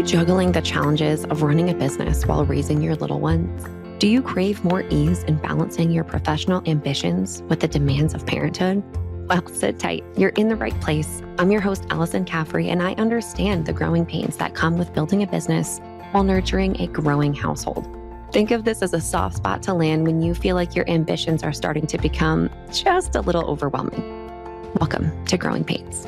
you juggling the challenges of running a business while raising your little ones? Do you crave more ease in balancing your professional ambitions with the demands of parenthood? Well, sit tight. You're in the right place. I'm your host, Alyson Caffrey, and I understand the growing pains that come with building a business while nurturing a growing household. Think of this as a soft spot to land when you feel like your ambitions are starting to become just a little overwhelming. Welcome to Growing Pains.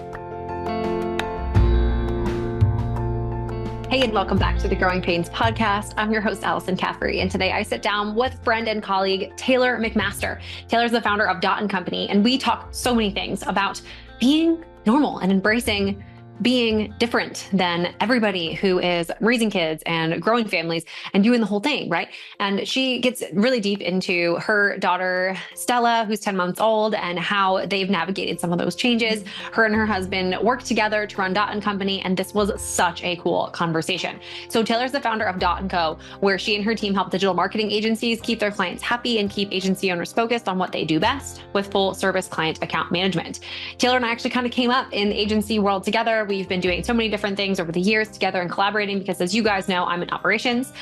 Hey, and welcome back to the Growing Pains podcast. I'm your host, Alyson Caffrey, and today I sit down with friend and colleague, Taylor McMaster. Taylor's the founder of Dot & Company, and we talk so many things about being normal and embracing being different than everybody who is raising kids and growing families and doing the whole thing, right? And she gets really deep into her daughter, Stella, who's 10 months old, and how they've navigated some of those changes. Her and her husband worked together to run Dot & Company, and this was such a cool conversation. So Taylor's the founder of Dot & Co., where she and her team help digital marketing agencies keep their clients happy and keep agency owners focused on what they do best with full service client account management. Taylor and I actually kind of came up in the agency world together. We've been doing so many different things over the years together and collaborating because, as you guys know, I'm in operations.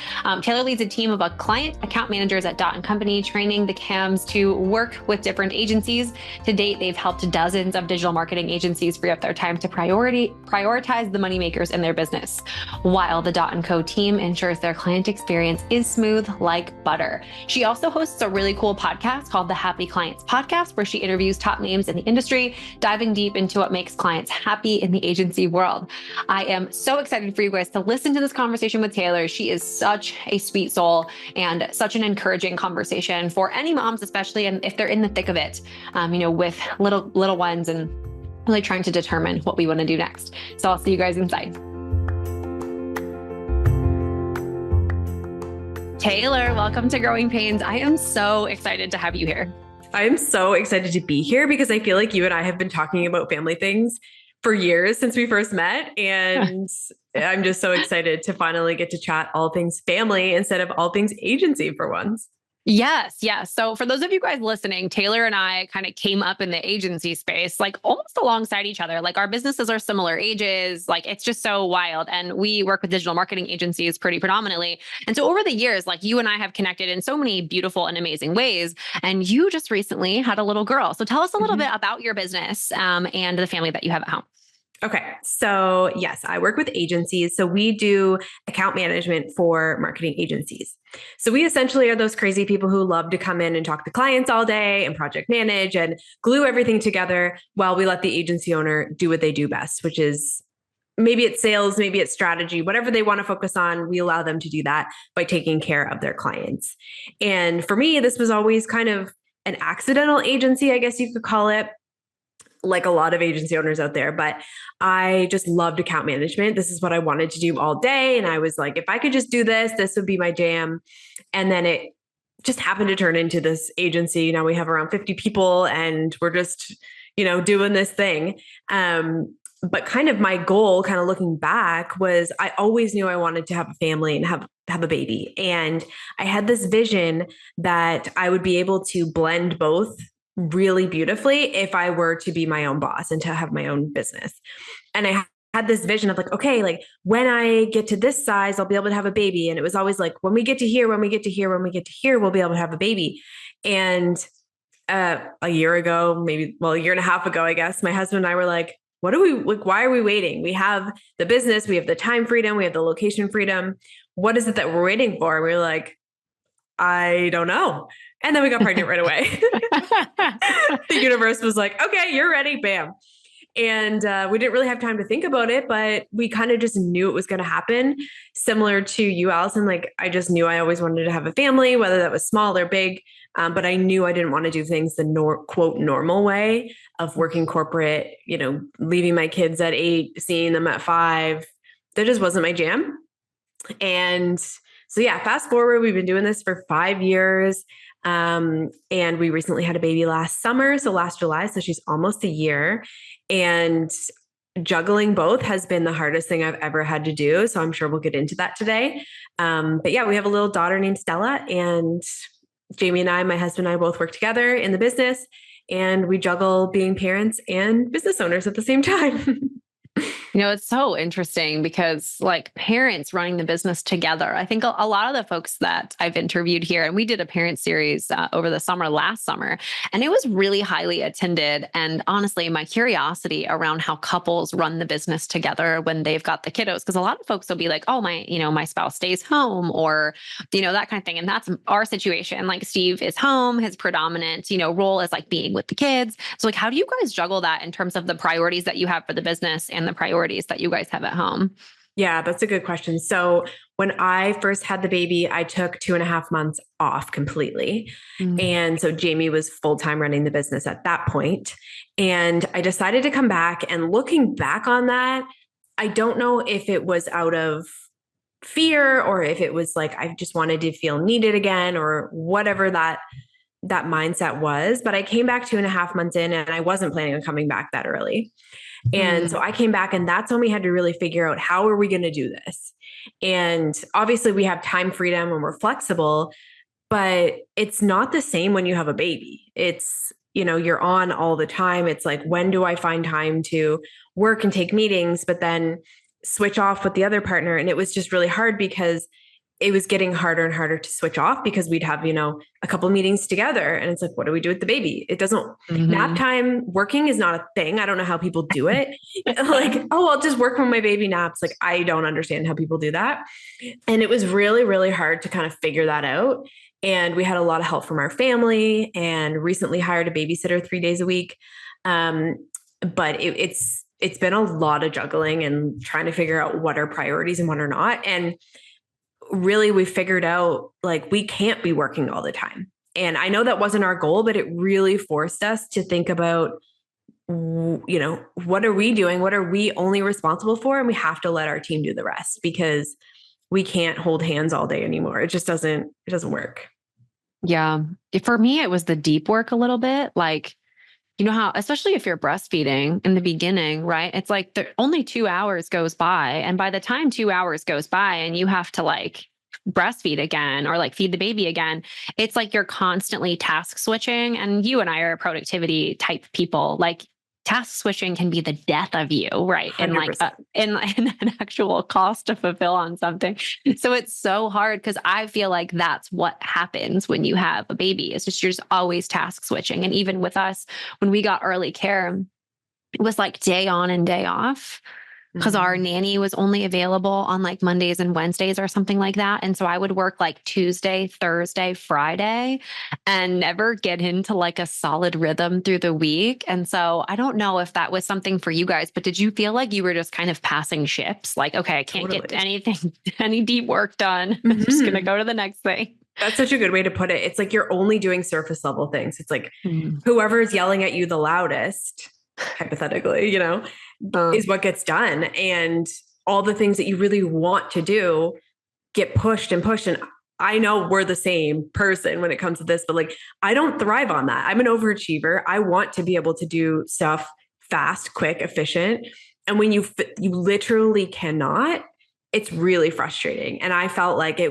Taylor leads a team of client account managers at Dot & Company, training the CAMs to work with different agencies. To date, they've helped dozens of digital marketing agencies free up their time to prioritize the moneymakers in their business, while the Dot & Co team ensures their client experience is smooth like butter. She also hosts a really cool podcast called the Happy Clients Podcast, where she interviews top names in the industry, diving deep into what makes clients happy in the agency world. I am so excited for you guys to listen to this conversation with Taylor. She is such a sweet soul and such an encouraging conversation for any moms, especially, and if they're in the thick of it, with little ones and really trying to determine what we want to do next. So I'll see you guys inside. Taylor, welcome to Growing Pains. I am so excited to have you here. I'm so excited to be here because I feel like you and I have been talking about family things for years since we first met. And I'm just so excited to finally get to chat all things family instead of all things agency for once. Yes. So for those of you guys listening, Taylor and I kind of came up in the agency space, like almost alongside each other. Like our businesses are similar ages. Like it's just so wild. And we work with digital marketing agencies pretty predominantly. And so over the years, like you and I have connected in so many beautiful and amazing ways. And you just recently had a little girl. So tell us a little bit about your business and the family that you have at home. Okay. So yes, I work with agencies. So we do account management for marketing agencies. So we essentially are those crazy people who love to come in and talk to clients all day and project manage and glue everything together while we let the agency owner do what they do best, which is maybe it's sales, maybe it's strategy, whatever they want to focus on, we allow them to do that by taking care of their clients. And for me, this was always kind of an accidental agency, I guess you could call it, like a lot of agency owners out there, but I just loved account management. This is what I wanted to do all day. And I was like, if I could just do this, this would be my jam. And then it just happened to turn into this agency. Now we have around 50 people and we're just, doing this thing. But kind of my goal, kind of looking back, was I always knew I wanted to have a family and have a baby. And I had this vision that I would be able to blend both really beautifully if I were to be my own boss and to have my own business. And I had this vision of like, okay, like when I get to this size, I'll be able to have a baby. And it was always like, when we get to here, we'll be able to have a baby. And a year and a half ago, I guess, my husband and I were like, why are we waiting? We have the business, we have the time freedom, we have the location freedom. What is it that we're waiting for? And we were like, I don't know. And then we got pregnant right away. The universe was like, okay, you're ready. Bam. And we didn't really have time to think about it, but we kind of just knew it was going to happen. Similar to you, Alyson, like I just knew I always wanted to have a family, whether that was small or big. But I knew I didn't want to do things the quote normal way of working corporate, leaving my kids at 8, seeing them at 5. That just wasn't my jam. And so yeah, fast forward, we've been doing this for 5 years. And we recently had a baby last summer. So last July, so she's almost a year, and juggling both has been the hardest thing I've ever had to do. So I'm sure we'll get into that today. But yeah, we have a little daughter named Stella, and Jamie and I, my husband and I, both work together in the business, and we juggle being parents and business owners at the same time. It's so interesting because like parents running the business together, I think a lot of the folks that I've interviewed here, and we did a parent series over the summer, last summer, and it was really highly attended. And honestly, my curiosity around how couples run the business together when they've got the kiddos, because a lot of folks will be like, oh, my spouse stays home or, that kind of thing. And that's our situation. Like Steve is home, his predominant, role is like being with the kids. So like, how do you guys juggle that in terms of the priorities that you have for the business and the priorities that you guys have at home? Yeah, that's a good question. So when I first had the baby, I took 2.5 months off completely. And so Jamie was full-time running the business at that point. And I decided to come back, and looking back on that, I don't know if it was out of fear or if it was like, I just wanted to feel needed again or whatever that mindset was. But I came back 2.5 months in, and I wasn't planning on coming back that early. And so I came back, and that's when we had to really figure out, how are we going to do this? And obviously we have time freedom and we're flexible, but it's not the same when you have a baby. It's, you're on all the time. It's like, when do I find time to work and take meetings, but then switch off with the other partner? And it was just really hard because it was getting harder and harder to switch off because we'd have, a couple of meetings together, and it's like, what do we do with the baby? It doesn't nap time working is not a thing. I don't know how people do it. Like, oh, I'll just work when my baby naps. Like, I don't understand how people do that. And it was really, really hard to kind of figure that out. And we had a lot of help from our family, and recently hired a babysitter 3 days a week. But it's been a lot of juggling and trying to figure out what are priorities and what are not. And really, we figured out like we can't be working all the time. And I know that wasn't our goal, but it really forced us to think about, what are we doing? What are we only responsible for? And we have to let our team do the rest, because we can't hold hands all day anymore. It just doesn't work. Yeah. For me, it was the deep work a little bit. Like, how, especially if you're breastfeeding in the beginning, right? It's like only 2 hours goes by. And by the time 2 hours goes by and you have to like breastfeed again or like feed the baby again, it's like you're constantly task switching. And you and I are productivity type people. Like task switching can be the death of you, right? And like in an actual cost to fulfill on something. So it's so hard because I feel like that's what happens when you have a baby. It's just you're just always task switching. And even with us, when we got early care, it was like day on and day off, because our nanny was only available on like Mondays and Wednesdays or something like that. And so I would work like Tuesday, Thursday, Friday, and never get into like a solid rhythm through the week. And so I don't know if that was something for you guys, but did you feel like you were just kind of passing ships? Like, okay, I can't get anything, any deep work done. I'm just going to go to the next thing. That's such a good way to put it. It's like you're only doing surface level things. It's like whoever's yelling at you the loudest, hypothetically, is what gets done. And all the things that you really want to do get pushed and pushed. And I know we're the same person when it comes to this, but like, I don't thrive on that. I'm an overachiever. I want to be able to do stuff fast, quick, efficient. And when you literally cannot, it's really frustrating. And I felt like I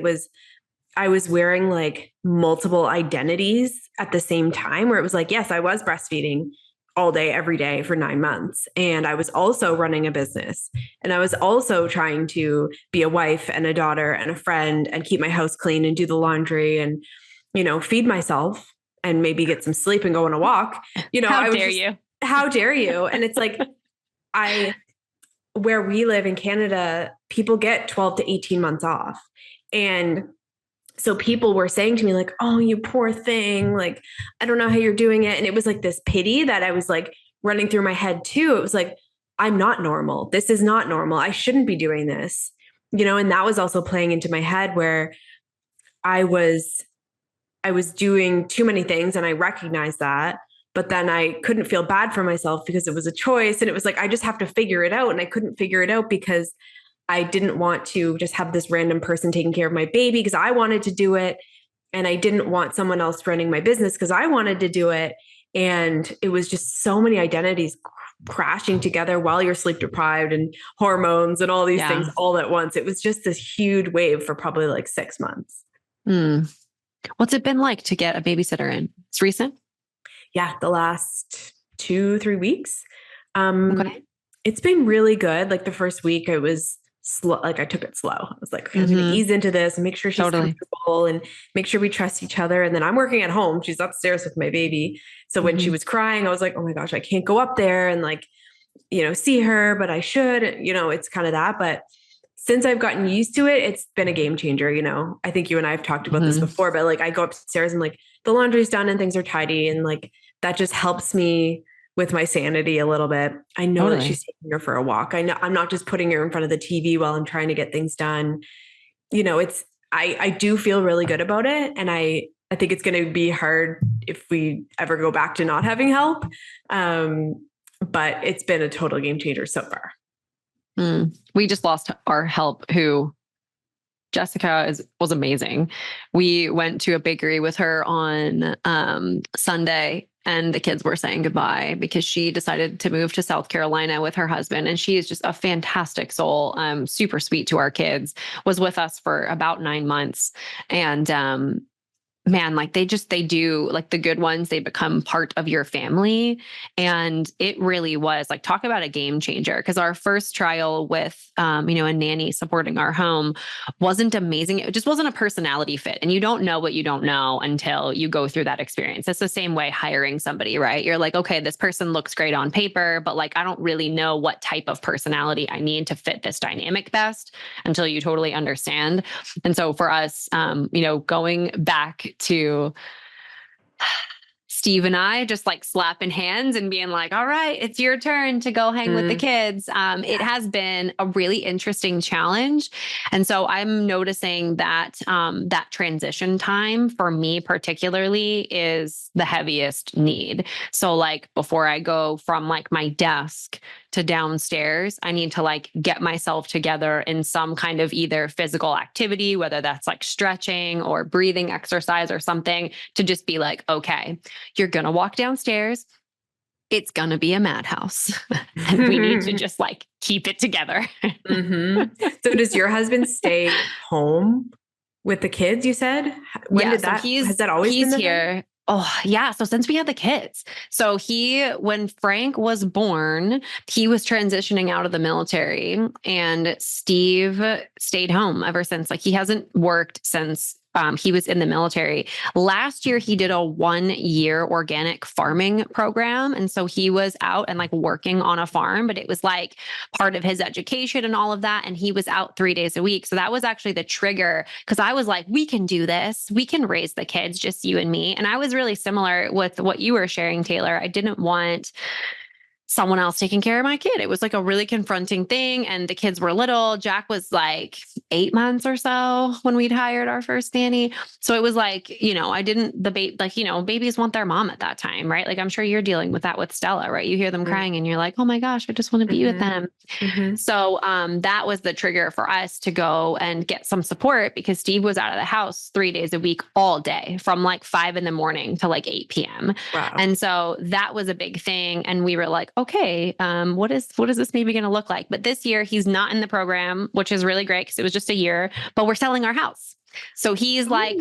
was wearing like multiple identities at the same time, where it was like, yes, I was breastfeeding all day, every day for 9 months. And I was also running a business, and I was also trying to be a wife and a daughter and a friend and keep my house clean and do the laundry and, feed myself and maybe get some sleep and go on a walk. How dare you? How dare you? And it's like, where we live in Canada, people get 12 to 18 months off. And so people were saying to me like, oh, you poor thing. Like, I don't know how you're doing it. And it was like this pity that I was like running through my head too. It was like, I'm not normal. This is not normal. I shouldn't be doing this, and that was also playing into my head, where I was doing too many things, and I recognized that, but then I couldn't feel bad for myself because it was a choice. And it was like, I just have to figure it out. And I couldn't figure it out because I didn't want to just have this random person taking care of my baby because I wanted to do it. And I didn't want someone else running my business because I wanted to do it. And it was just so many identities crashing together while you're sleep deprived and hormones and all these things all at once. It was just this huge wave for probably like 6 months. What's it been like to get a babysitter in? It's recent? Yeah, the last 2-3 weeks. Okay. It's been really good. Like the first week, I was slow. Like I took it slow. I was like, okay, I'm going to ease into this and make sure she's comfortable and make sure we trust each other. And then I'm working at home. She's upstairs with my baby. So when she was crying, I was like, oh my gosh, I can't go up there and like, see her, but I should, it's kind of that. But since I've gotten used to it, it's been a game changer. I think you and I have talked about this before, but like I go upstairs and like the laundry's done and things are tidy. And like, that just helps me with my sanity a little bit. I know that she's taking her for a walk. I know I'm not just putting her in front of the TV while I'm trying to get things done. I do feel really good about it. And I think it's going to be hard if we ever go back to not having help. But it's been a total game changer so far. We just lost our help who Jessica was amazing. We went to a bakery with her on Sunday and the kids were saying goodbye because she decided to move to South Carolina with her husband. And she is just a fantastic soul, super sweet to our kids, was with us for about 9 months. And man, like they do like the good ones, they become part of your family. And it really was like, talk about a game changer. Cause our first trial with, a nanny supporting our home wasn't amazing. It just wasn't a personality fit. And you don't know what you don't know until you go through that experience. It's the same way hiring somebody, right? You're like, okay, this person looks great on paper, but like, I don't really know what type of personality I need to fit this dynamic best until you totally understand. And so for us, going back to Steve and I just like slapping hands and being like, all right, it's your turn to go hang with the kids. It has been a really interesting challenge. And so I'm noticing that that transition time for me particularly is the heaviest need. So like before I go from like my desk to downstairs, I need to like get myself together in some kind of either physical activity, whether that's like stretching or breathing exercise or something, to just be like, okay, you're going to walk downstairs. It's going to be a madhouse. And we need to just like keep it together. So does your husband stay home with the kids, you said? Has that always been here? Oh, yeah. So since we had the kids, when Frank was born, he was transitioning out of the military and Steve stayed home ever since. Like he hasn't worked since he was in the military. Last year, he did a 1-year organic farming program. And so he was out and like working on a farm, but it was like part of his education and all of that. And he was out 3 days a week. So that was actually the trigger because I was like, we can do this. We can raise the kids, just you and me. And I was really similar with what you were sharing, Taylor. I didn't want someone else taking care of my kid. It was like a really confronting thing. And the kids were little. Jack was like 8 months or so when we'd hired our first nanny. So it was like, babies want their mom at that time, right? Like I'm sure you're dealing with that with Stella, right? You hear them crying and you're like, oh my gosh, I just want to be with them. So that was the trigger for us to go and get some support because Steve was out of the house 3 days a week, all day from like 5 a.m. to like 8 p.m. Wow. And so that was a big thing. And we were like, okay, what is this maybe going to look like? But this year he's not in the program, which is really great because it was just a year, but we're selling our house. So he's like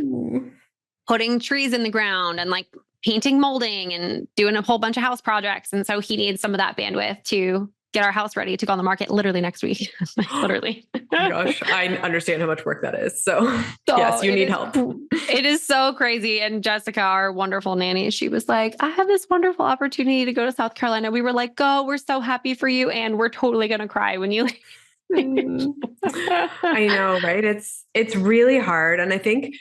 putting trees in the ground and like painting, molding and doing a whole bunch of house projects. And so he needs some of that bandwidth to get our house ready to go on the market literally next week. Literally. Oh my gosh, I understand how much work that is. So yes, you need help. It is so crazy. And Jessica, our wonderful nanny, she was like, I have this wonderful opportunity to go to South Carolina. We were like, go, we're so happy for you. And we're totally going to cry when you leave. I know, right? It's really hard. And I think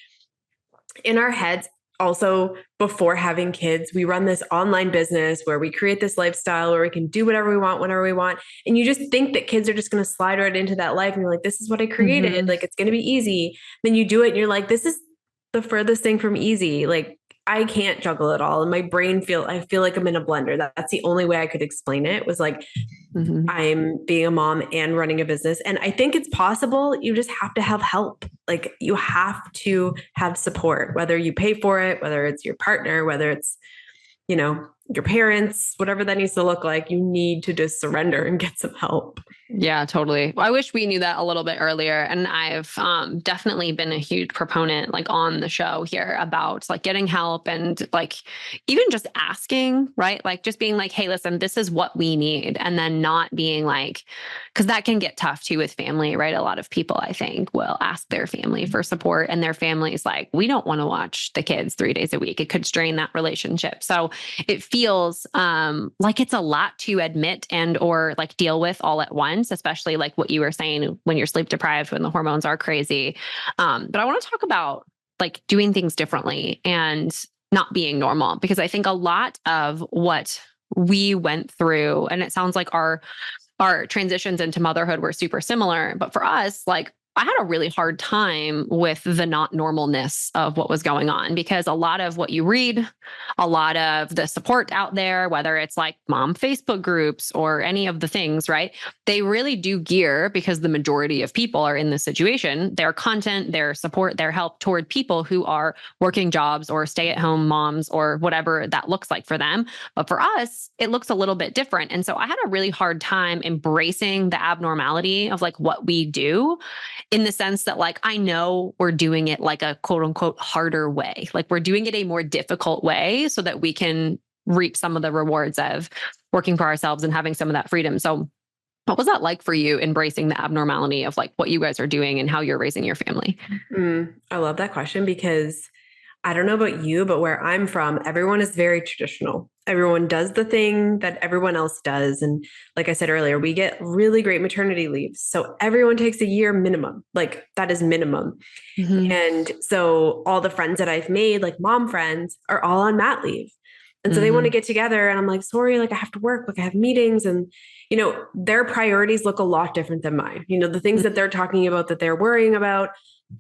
in our heads, also, before having kids, we run this online business where we create this lifestyle where we can do whatever we want, whenever we want. And you just think that kids are just going to slide right into that life. And you're like, this is what I created. Like, it's going to be easy. Then you do it and you're like, this is the furthest thing from easy. Like, I can't juggle it all. And my brain I feel like I'm in a blender. That's the only way I could explain it, was like, I'm being a mom and running a business. And I think it's possible. You just have to have help. Like, you have to have support, whether you pay for it, whether it's your partner, whether it's, your parents, whatever that needs to look like. You need to just surrender and get some help. Yeah, totally. I wish we knew that a little bit earlier. And I've definitely been a huge proponent, like on the show here, about like getting help and like even just asking, right? Like just being like, hey, listen, this is what we need. And then not being like, because that can get tough too with family, right? A lot of people, I think, will ask their family for support, and their family's like, we don't want to watch the kids 3 days a week. It could strain that relationship. So it feels like it's a lot to admit and or like deal with all at once, especially like what you were saying when you're sleep deprived, when the hormones are crazy. But I want to talk about like doing things differently and not being normal, because I think a lot of what we went through, and it sounds like our transitions into motherhood were super similar, but for us, like I had a really hard time with the not normalness of what was going on, because a lot of what you read, a lot of the support out there, whether it's like mom Facebook groups or any of the things, right? They really do gear, because the majority of people are in this situation, their content, their support, their help toward people who are working jobs or stay at home moms or whatever that looks like for them. But for us, it looks a little bit different. And so I had a really hard time embracing the abnormality of like what we do, in the sense that like, I know we're doing it like a quote unquote harder way. Like we're doing it a more difficult way so that we can reap some of the rewards of working for ourselves and having some of that freedom. So what was that like for you, embracing the abnormality of like what you guys are doing and how you're raising your family? I love that question, because I don't know about you, but where I'm from, everyone is very traditional. Everyone does the thing that everyone else does. And like I said earlier, we get really great maternity leaves. So everyone takes a year minimum. Like that is minimum. Mm-hmm. And so all the friends that I've made, like mom friends, are all on mat leave. And so they want to Mm-hmm. get together. And I'm like, sorry, like I have to work, like I have meetings. And, their priorities look a lot different than mine. The things that they're talking about, that they're worrying about, I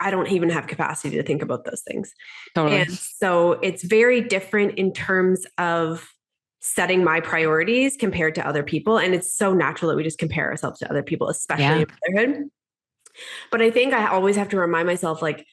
don't even have capacity to think about those things. Totally. And so it's very different in terms of setting my priorities compared to other people. And it's so natural that we just compare ourselves to other people, especially Yeah. in motherhood. But I think I always have to remind myself, like,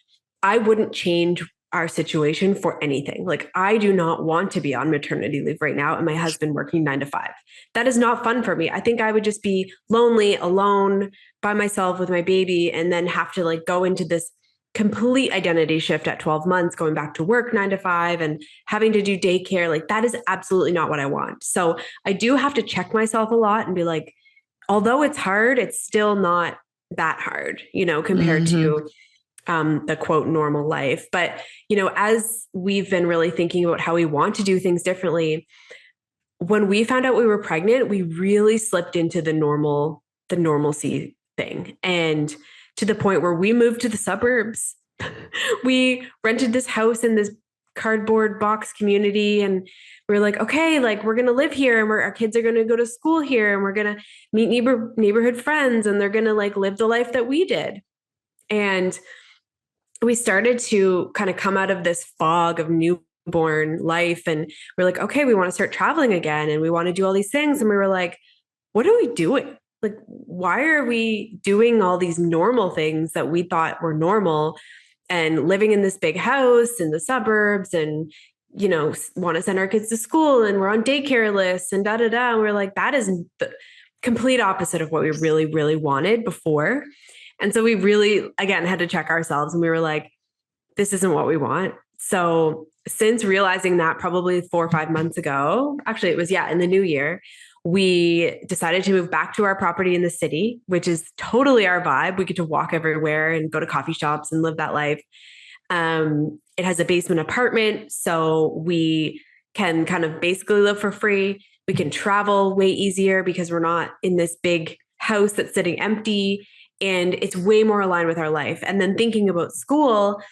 I wouldn't change our situation for anything. Like, I do not want to be on maternity leave right now and my husband working 9 to 5. That is not fun for me. I think I would just be lonely, alone by myself with my baby, and then have to like go into this complete identity shift at 12 months, going back to work 9 to 5 and having to do daycare. Like, that is absolutely not what I want. So I do have to check myself a lot and be like, although it's hard, it's still not that hard, compared Mm-hmm. to the quote normal life. But, as we've been really thinking about how we want to do things differently, when we found out we were pregnant, we really slipped into the normalcy thing. And to the point where we moved to the suburbs. We rented this house in this cardboard box community, and we were like, okay, like we're going to live here, and our kids are going to go to school here, and we're going to meet neighborhood friends, and they're going to like live the life that we did. And we started to kind of come out of this fog of newborn life, and we're like, okay, we want to start traveling again, and we want to do all these things. And we were like, what are we doing? Like, why are we doing all these normal things that we thought were normal, and living in this big house in the suburbs, and want to send our kids to school, and we're on daycare lists and da da da. And we're like, that is the complete opposite of what we really, really wanted before. And so we really, again, had to check ourselves, and we were like, this isn't what we want. So since realizing that probably 4 or 5 months ago, actually it was, in the new year, we decided to move back to our property in the city, which is totally our vibe. We get to walk everywhere and go to coffee shops and live that life. It has a basement apartment, so we can kind of basically live for free. We can travel way easier because we're not in this big house that's sitting empty, and it's way more aligned with our life. And then thinking about school,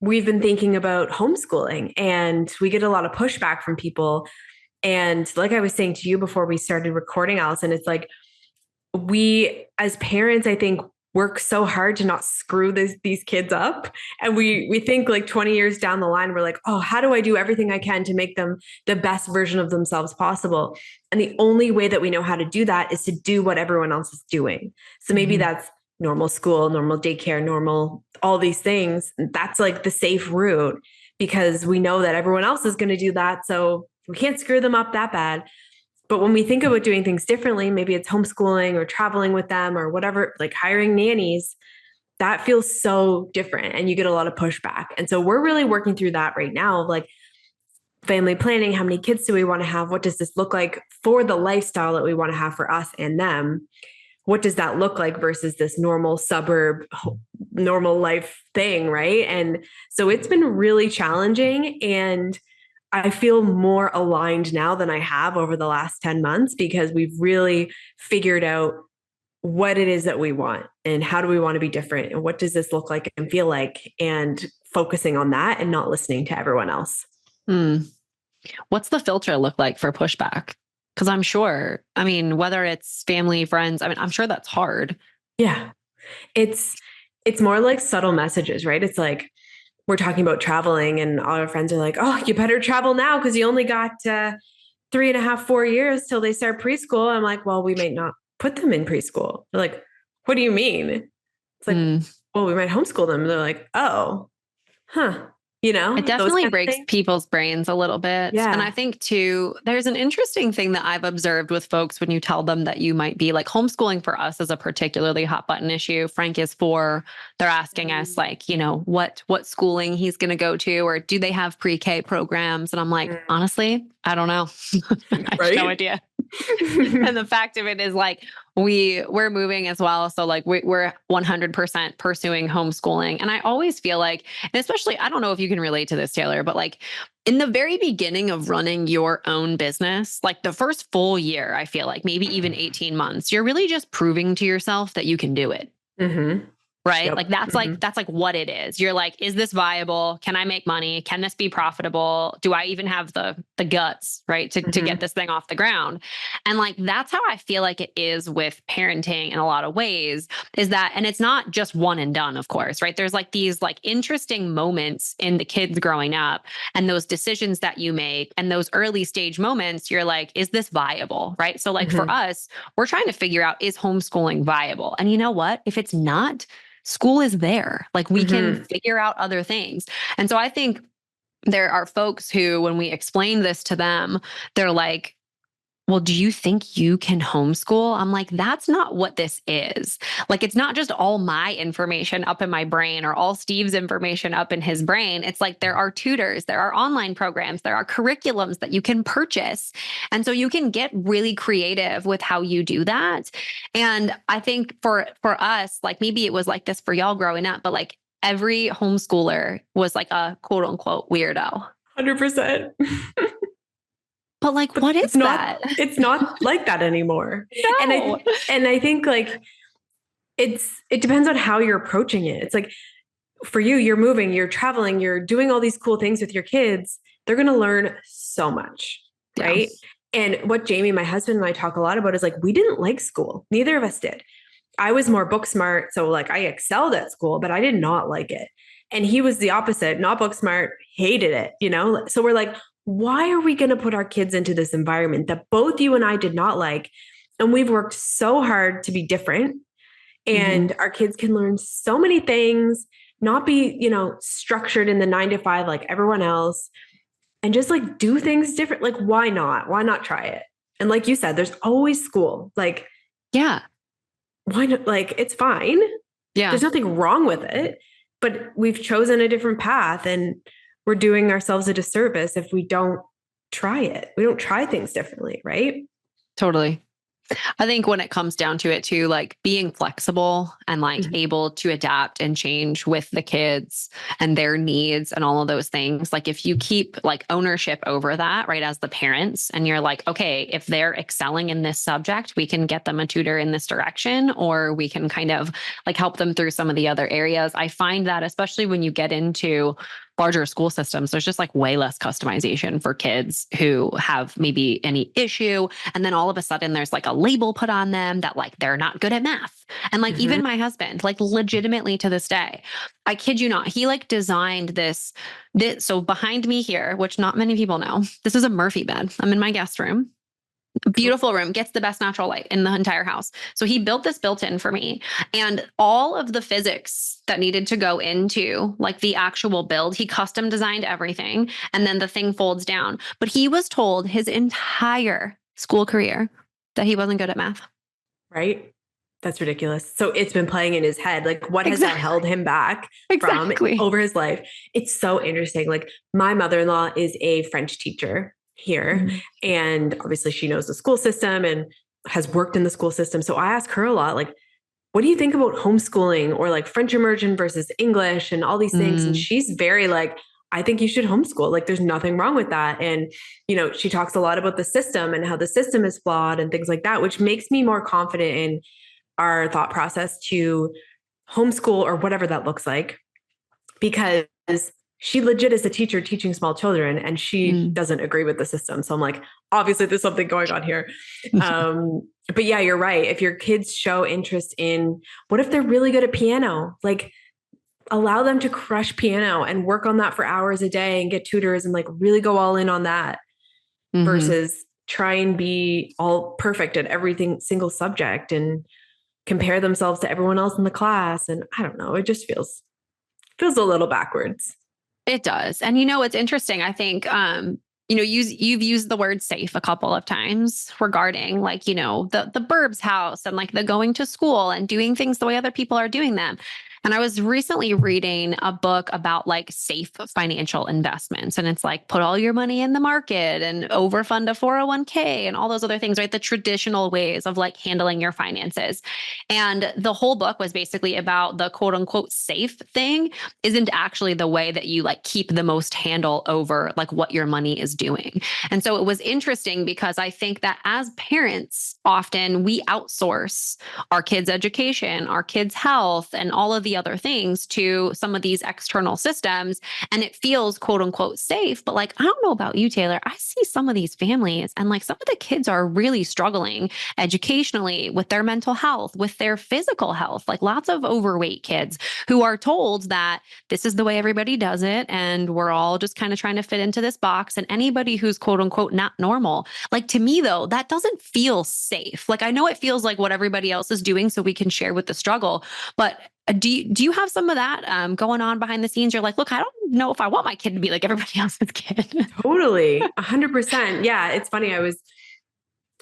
we've been thinking about homeschooling, and we get a lot of pushback from people. And like I was saying to you before we started recording, Alyson, it's like we as parents, I think, work so hard to not screw these kids up. And we think like 20 years down the line, we're like, oh, how do I do everything I can to make them the best version of themselves possible? And the only way that we know how to do that is to do what everyone else is doing. So maybe that's normal school, normal daycare, normal, all these things. That's like the safe route, because we know that everyone else is going to do that. So we can't screw them up that bad. But when we think about doing things differently, maybe it's homeschooling or traveling with them or whatever, like hiring nannies, that feels so different and you get a lot of pushback. And so we're really working through that right now. Like family planning, how many kids do we want to have? What does this look like for the lifestyle that we want to have for us and them? What does that look like versus this normal suburb, normal life thing, right? And so it's been really challenging. And I feel more aligned now than I have over the last 10 months because we've really figured out what it is that we want and how do we want to be different and what does this look like and feel like, and focusing on that and not listening to everyone else. What's the filter look like for pushback? Because I'm sure, I mean, whether it's family, friends, I mean, I'm sure that's hard. Yeah. It's more like subtle messages, right? It's like we're talking about traveling and all our friends are like, oh, you better travel now because you only got 3.5, 4 years till they start preschool. I'm like, well, we might not put them in preschool. They're like, what do you mean? It's like, well, we might homeschool them. They're like, oh, huh. You know, it definitely breaks people's brains a little bit. Yeah. And I think too, there's an interesting thing that I've observed with folks when you tell them that you might be like homeschooling for us is a particularly hot button issue. Frank is 4. They're asking us like, you know, what schooling he's going to go to, or do they have pre-K programs? And I'm like, honestly, I don't know. I have no idea. And the fact of it is like, we're moving as well. So like we're 100% pursuing homeschooling. And I always feel like, and especially, I don't know if you can relate to this, Taylor, but like in the very beginning of running your own business, like the first full year, I feel like maybe even 18 months, you're really just proving to yourself that you can do it. Right? Yep. Like that's like what it is. You're like, is this viable? Can I make money? Can this be profitable? Do I even have the guts, right? To get this thing off the ground? And like, that's how I feel like it is with parenting in a lot of ways, is that, and it's not just one and done, of course, right? There's like these like interesting moments in the kids growing up and those decisions that you make and those early stage moments, you're like, is this viable? Right? So like for us, we're trying to figure out, is homeschooling viable? And you know what? If it's not, school is there. Like we can figure out other things. And so I think there are folks who, when we explain this to them, they're like, well, do you think you can homeschool? I'm like, that's not what this is. Like, it's not just all my information up in my brain or all Steve's information up in his brain. It's like there are tutors, there are online programs, there are curriculums that you can purchase. And so you can get really creative with how you do that. And I think for us, like maybe it was like this for y'all growing up, but like every homeschooler was like a quote unquote weirdo. 100%. But like, what is that? It's not like that anymore. No. And I think like it depends on how you're approaching it. It's like for you, you're moving, you're traveling, you're doing all these cool things with your kids. They're going to learn so much, right? And what Jamie, my husband, and I talk a lot about is like, we didn't like school. Neither of us did. I was more book smart. So like I excelled at school, but I did not like it. And he was the opposite, not book smart, hated it, you know? So we're like, why are we going to put our kids into this environment that both you and I did not like? And we've worked so hard to be different. And our kids can learn so many things, not be, you know, structured in the 9 to 5 like everyone else, and just like do things different. Like, why not? Why not try it? And like you said, there's always school. Like, yeah, why not? Like, it's fine. Yeah. There's nothing wrong with it, but we've chosen a different path and we're doing ourselves a disservice if we don't try it. We don't try things differently, right? Totally. I think when it comes down to it too, like being flexible and like able to adapt and change with the kids and their needs and all of those things. Like if you keep like ownership over that, right, as the parents, and you're like, okay, if they're excelling in this subject, we can get them a tutor in this direction, or we can kind of like help them through some of the other areas. I find that especially when you get into larger school systems, there's just like way less customization for kids who have maybe any issue. And then all of a sudden there's like a label put on them that like, they're not good at math. And like, even my husband, like legitimately to this day, I kid you not, he like designed this. So behind me here, which not many people know, this is a Murphy bed. I'm in my guest room. Beautiful room, gets the best natural light in the entire house. So he built this built-in for me, and all of the physics that needed to go into like the actual build, he custom designed everything. And then the thing folds down. But he was told his entire school career that he wasn't good at math. Right? That's ridiculous. So it's been playing in his head. Like, what has that Exactly. held him back from Exactly. over his life? It's so interesting. Like, my mother-in-law is a French teacher here, Mhm. and obviously she knows the school system and has worked in the school system. So I ask her a lot, like, what do you think about homeschooling or like French immersion versus English and all these things? And Mm. she's very like, I think you should homeschool. Like, there's nothing wrong with that. And, she talks a lot about the system and how the system is flawed and things like that, which makes me more confident in our thought process to homeschool or whatever that looks like, because she legit is a teacher teaching small children and she Mm. doesn't agree with the system. So I'm like, obviously there's something going on here. But yeah, you're right. If your kids show interest in, what if they're really good at piano? Like, allow them to crush piano and work on that for hours a day and get tutors and like really go all in on that Mhm. versus try and be all perfect at everything single subject and compare themselves to everyone else in the class. And I don't know, it just feels a little backwards. It does. And it's interesting. I think you've used the word safe a couple of times regarding like, the Burbs house and like the going to school and doing things the way other people are doing them. And I was recently reading a book about like safe financial investments. And it's like put all your money in the market and overfund a 401k and all those other things, right? The traditional ways of like handling your finances. And the whole book was basically about the quote unquote safe thing isn't actually the way that you like keep the most handle over like what your money is doing. And so it was interesting because I think that as parents, often we outsource our kids' education, our kids' health, and all of the other things to some of these external systems. And it feels quote unquote safe. But like, I don't know about you, Taylor. I see some of these families and like some of the kids are really struggling educationally with their mental health, with their physical health, like lots of overweight kids who are told that this is the way everybody does it. And we're all just kind of trying to fit into this box. And anybody who's quote unquote not normal, like to me, though, that doesn't feel safe. Like I know it feels like what everybody else is doing so we can share with the struggle. But do you have some of that going on behind the scenes? You're like, look, I don't know if I want my kid to be like everybody else's kid. Totally. 100%. Yeah. It's funny. I was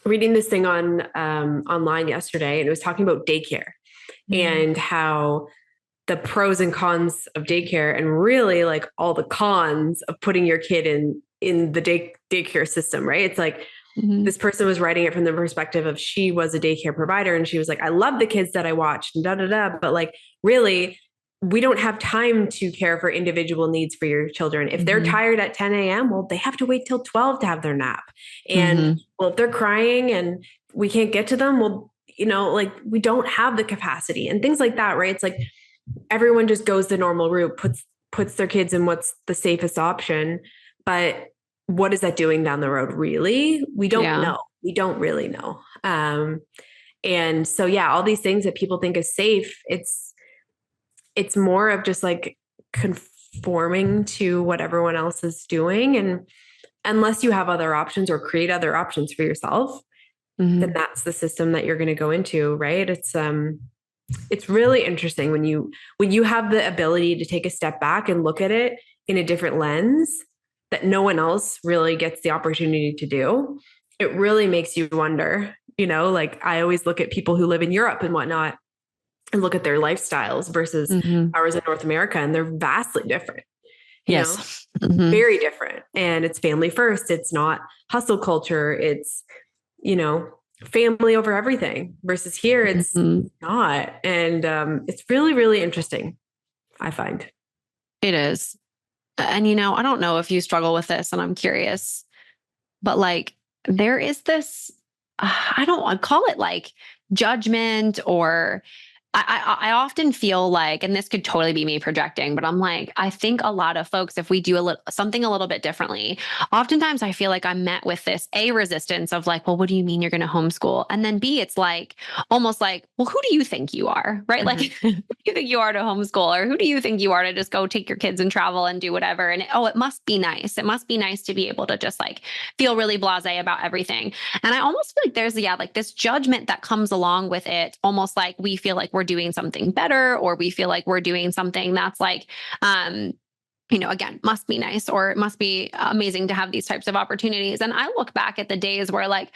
reading this thing on online yesterday and it was talking about daycare and how the pros and cons of daycare and really like all the cons of putting your kid in the daycare system, right? It's like Mhm. this person was writing it from the perspective of she was a daycare provider and she was like, I love the kids that I watched and da da da, but like really we don't have time to care for individual needs for your children. If they're Mhm. tired at 10 a.m., well, they have to wait till 12 to have their nap. And Mhm. well, if they're crying and we can't get to them, well, like we don't have the capacity and things like that, right? It's like everyone just goes the normal route, puts their kids in what's the safest option. But what is that doing down the road? Really? We don't Yeah. know. We don't really know. And so, yeah, all these things that people think is safe, it's more of just like conforming to what everyone else is doing. And unless you have other options or create other options for yourself, then Mhm. that's the system that you're going to go into, right? It's really interesting when you have the ability to take a step back and look at it in a different lens that no one else really gets the opportunity to do. It really makes you wonder, like I always look at people who live in Europe and whatnot and look at their lifestyles versus Mhm. ours in North America, and they're vastly different, Yes. Mhm. very different. And it's family first. It's not hustle culture. It's, you know, family over everything versus here it's Mhm. not. And it's really, really interesting, I find. It is. And I don't know if you struggle with this, and I'm curious, but like there is this, I don't want to call it like judgment or I often feel like, and this could totally be me projecting, but I'm like, I think a lot of folks, if we do something a little bit differently, oftentimes I feel like I'm met with this resistance of like, well, what do you mean you're going to homeschool? And then B, it's like almost like, well, who do you think you are? Right? Like, Mhm. who do you think you are to homeschool? Or who do you think you are to just go take your kids and travel and do whatever? And it must be nice. It must be nice to be able to just like feel really blasé about everything. And I almost feel like there's, like this judgment that comes along with it, almost like we feel like we're doing something better, or we feel like we're doing something that's like, again, must be nice, or it must be amazing to have these types of opportunities. And I look back at the days where like,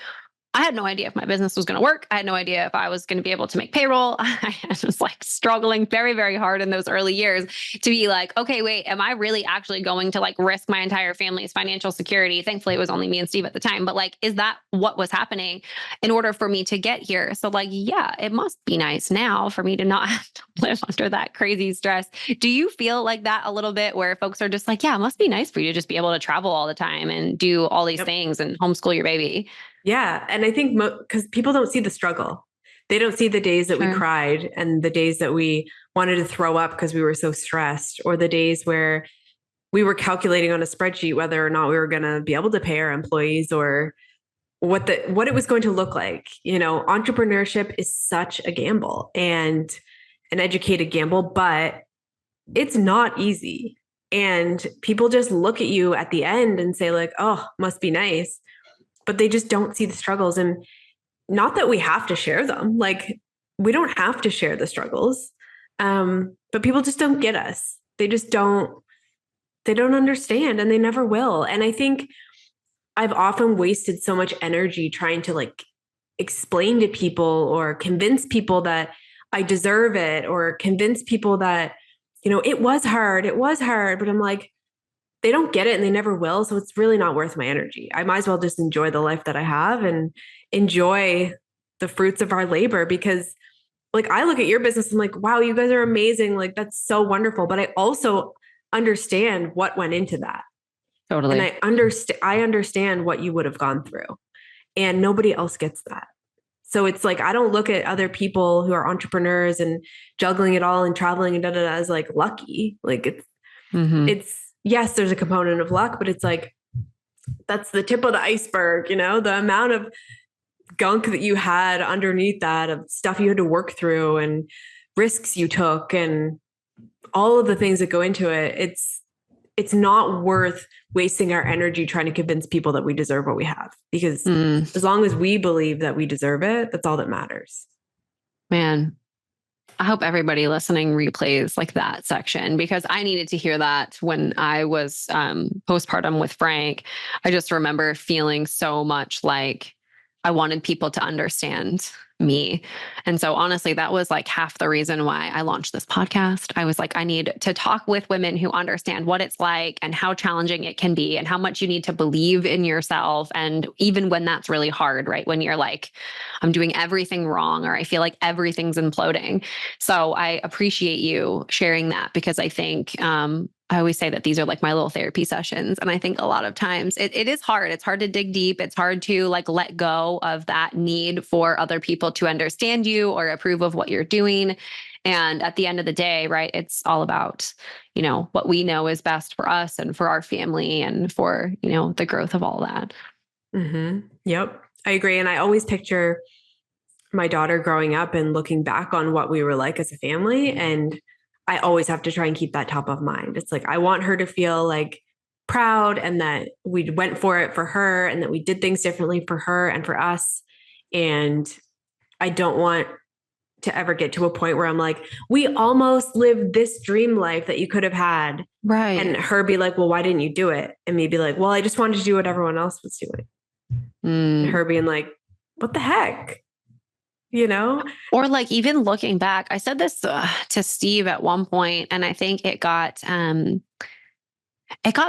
I had no idea if my business was going to work. I had no idea if I was going to be able to make payroll. I was like struggling very, very hard in those early years to be like, okay, wait, am I really actually going to like risk my entire family's financial security? Thankfully, it was only me and Steve at the time, but like, is that what was happening in order for me to get here? So like, yeah, it must be nice now for me to not have to live under that crazy stress. Do you feel like that a little bit where folks are just like, yeah, it must be nice for you to just be able to travel all the time and do all these things and homeschool your baby? Yeah. And I think because people don't see the struggle. They don't see the days that we cried and the days that we wanted to throw up because we were so stressed, or the days where we were calculating on a spreadsheet whether or not we were going to be able to pay our employees, or what it was going to look like. You know, entrepreneurship is such a gamble, and an educated gamble, but it's not easy. And people just look at you at the end and say like, oh, must be nice. But they just don't see the struggles. And not that we have to share them. Like, we don't have to share the struggles. But people just don't get us. They don't understand, and they never will. And I think I've often wasted so much energy trying to like explain to people or convince people that I deserve it, or convince people that, you know, it was hard. But I'm like, they don't get it and they never will. So it's really not worth my energy. I might as well just enjoy the life that I have and enjoy the fruits of our labor. Because like, I look at your business, I'm like, wow, you guys are amazing. Like, that's so wonderful. But I also understand what went into that. Totally. And I understand what you would have gone through, and nobody else gets that. So it's like, I don't look at other people who are entrepreneurs and juggling it all and traveling and as like lucky. Like it's yes, there's a component of luck, but it's like, that's the tip of the iceberg, you know, the amount of gunk that you had underneath that, of stuff you had to work through and risks you took and all of the things that go into it. It's not worth wasting our energy trying to convince people that we deserve what we have, because as long as we believe that we deserve it, that's all that matters. Man, I hope everybody listening replays like that section, because I needed to hear that when I was postpartum with Frank. I just remember feeling so much like I wanted people to understand me. And so honestly, that was like half the reason why I launched this podcast. I was like, I need to talk with women who understand what it's like and how challenging it can be and how much you need to believe in yourself. And even when that's really hard, right? When you're like, I'm doing everything wrong, or I feel like everything's imploding. So I appreciate you sharing that, because I think, I always say that these are like my little therapy sessions. And I think a lot of times it is hard. It's hard to dig deep. It's hard to like let go of that need for other people to understand you or approve of what you're doing. And at the end of the day, right, it's all about, you know, what we know is best for us and for our family and for, you know, the growth of all that. Yep, I agree. And I always picture my daughter growing up and looking back on what we were like as a family. And I always have to try and keep that top of mind. It's like, I want her to feel like proud, and that we went for it for her, and that we did things differently for her and for us. And I don't want to ever get to a point where I'm like, we almost lived this dream life that you could have had. Right. And her be like, well, why didn't you do it? And me be like, well, I just wanted to do what everyone else was doing. And her being like, what the heck? You know? Or like, even looking back, I said this to Steve at one point, and I think it got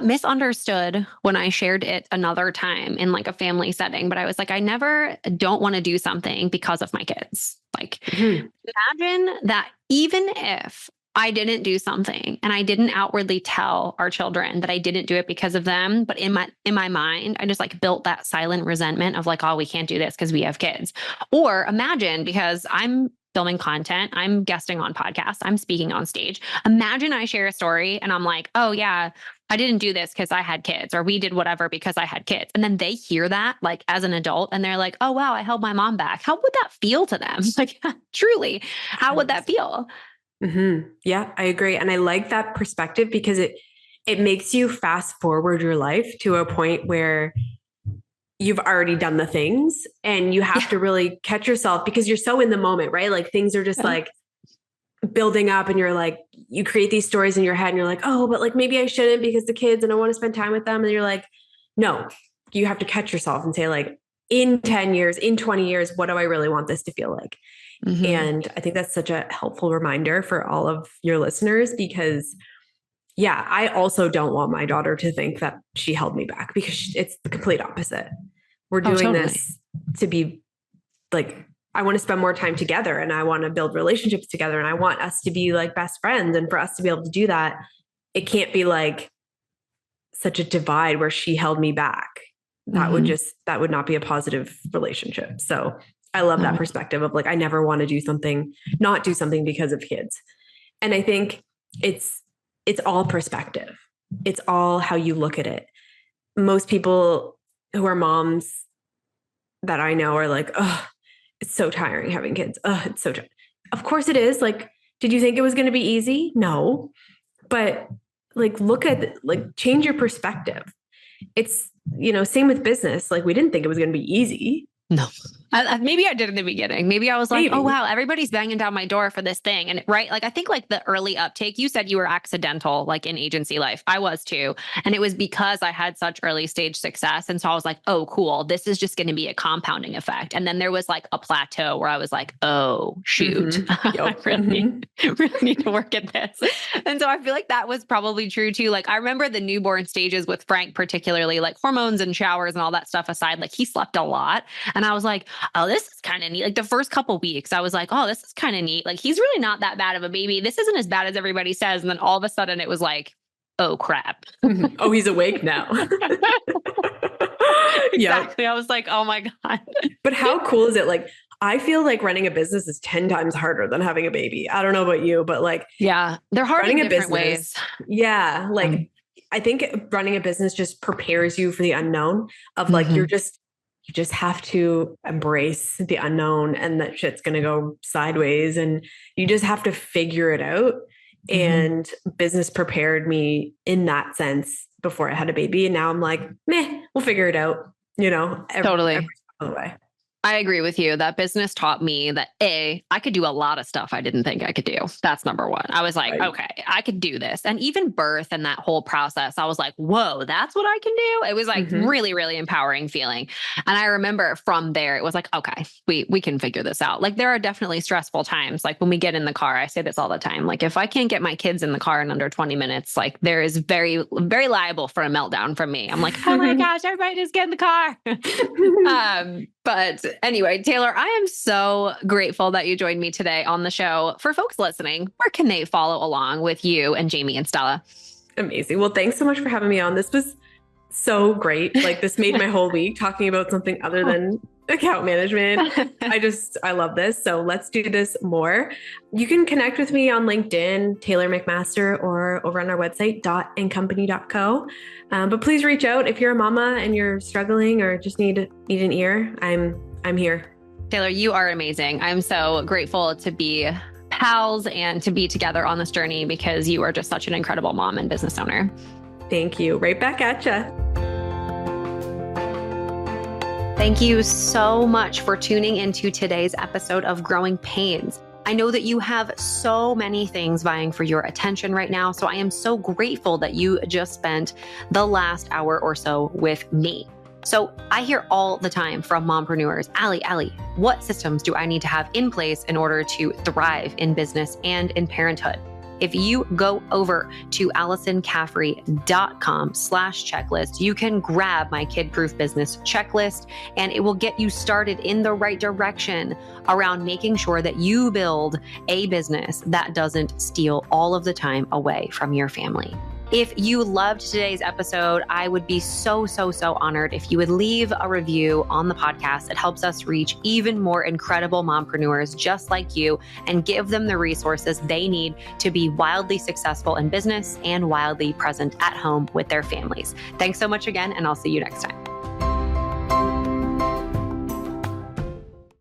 misunderstood when I shared it another time in like a family setting. But I was like, I never don't want to do something because of my kids. Like, imagine that even if I didn't do something and I didn't outwardly tell our children that I didn't do it because of them, but in my mind, I just like built that silent resentment of like, oh, we can't do this because we have kids. Or imagine, because I'm filming content, I'm guesting on podcasts, I'm speaking on stage. Imagine I share a story and I'm like, oh yeah, I didn't do this because I had kids, or we did whatever because I had kids. And then they hear that like as an adult and they're like, oh wow, I held my mom back. How would that feel to them? Like, truly, how would that feel? Yeah, I agree. And I like that perspective, because it makes you fast forward your life to a point where you've already done the things, and you have to really catch yourself, because you're so in the moment, right? Like, things are just like building up, and you're like, you create these stories in your head and you're like, oh, but like, maybe I shouldn't because the kids and I want to spend time with them. And you're like, no, you have to catch yourself and say like, in 10 years, in 20 years, what do I really want this to feel like? Mm-hmm. And I think that's such a helpful reminder for all of your listeners, because I also don't want my daughter to think that she held me back, because it's the complete opposite. We're doing this to be like, I want to spend more time together, and I want to build relationships together, and I want us to be like best friends. And for us to be able to do that, it can't be like such a divide where she held me back. That would not be a positive relationship. So I love that perspective of like, I never want to not do something because of kids. And I think it's all perspective. It's all how you look at it. Most people who are moms that I know are like, oh, it's so tiring having kids. Oh, it's so tiring. Of course it is. Like, did you think it was going to be easy? No. But like, change your perspective. It's, same with business. Like, we didn't think it was going to be easy. No. Maybe I did in the beginning. Maybe I was like, oh, wow, everybody's banging down my door for this thing. And right. Like, I think like the early uptake, you said you were accidental, like in agency life. I was too. And it was because I had such early stage success. And so I was like, oh, cool. This is just going to be a compounding effect. And then there was like a plateau where I was like, oh, shoot, I really need to work at this. And so I feel like that was probably true too. Like, I remember the newborn stages with Frank, particularly like hormones and showers and all that stuff aside, like he slept a lot. And I was like, oh, this is kind of neat. Like the first couple weeks, I was like, oh, this is kind of neat. Like he's really not that bad of a baby. This isn't as bad as everybody says. And then all of a sudden it was like, oh, crap. Oh, he's awake now. Exactly. I was like, oh my God. But how cool is it? Like, I feel like running a business is 10 times harder than having a baby. I don't know about you, but like, yeah, they're hard in different ways. Yeah. Like, I think running a business just prepares you for the unknown of like, you just have to embrace the unknown, and that shit's going to go sideways, and you just have to figure it out. And business prepared me in that sense before I had a baby. And now I'm like, meh, we'll figure it out, totally. Every step of the way. I agree with you. That business taught me that I could do a lot of stuff I didn't think I could do. That's number one. I was like, okay, I could do this. And even birth and that whole process, I was like, whoa, that's what I can do. It was like really, really empowering feeling. And I remember from there, it was like, okay, we can figure this out. Like there are definitely stressful times. Like when we get in the car, I say this all the time. Like if I can't get my kids in the car in under 20 minutes, like there is very, very liable for a meltdown from me. I'm like, oh my gosh, everybody just get in the car. But anyway, Taylor, I am so grateful that you joined me today on the show. For folks listening, where can they follow along with you and Jamie and Stella? Amazing. Well, thanks so much for having me on. This was so great. Like this made my whole week talking about something other than account management. I love this. So let's do this more. You can connect with me on LinkedIn, Taylor McMaster, or over on our website, dotandcompany.co. But please reach out if you're a mama and you're struggling or just need an ear. I'm here. Taylor, you are amazing. I'm so grateful to be pals and to be together on this journey because you are just such an incredible mom and business owner. Thank you. Right back at ya. Thank you so much for tuning into today's episode of Growing Pains. I know that you have so many things vying for your attention right now, so I am so grateful that you just spent the last hour or so with me. So I hear all the time from mompreneurs, Allie, what systems do I need to have in place in order to thrive in business and in parenthood? If you go over to AlysonCaffrey.com/checklist, you can grab my kid-proof business checklist, and it will get you started in the right direction around making sure that you build a business that doesn't steal all of the time away from your family. If you loved today's episode, I would be so honored if you would leave a review on the podcast. It helps us reach even more incredible mompreneurs just like you and give them the resources they need to be wildly successful in business and wildly present at home with their families. Thanks so much again, and I'll see you next time.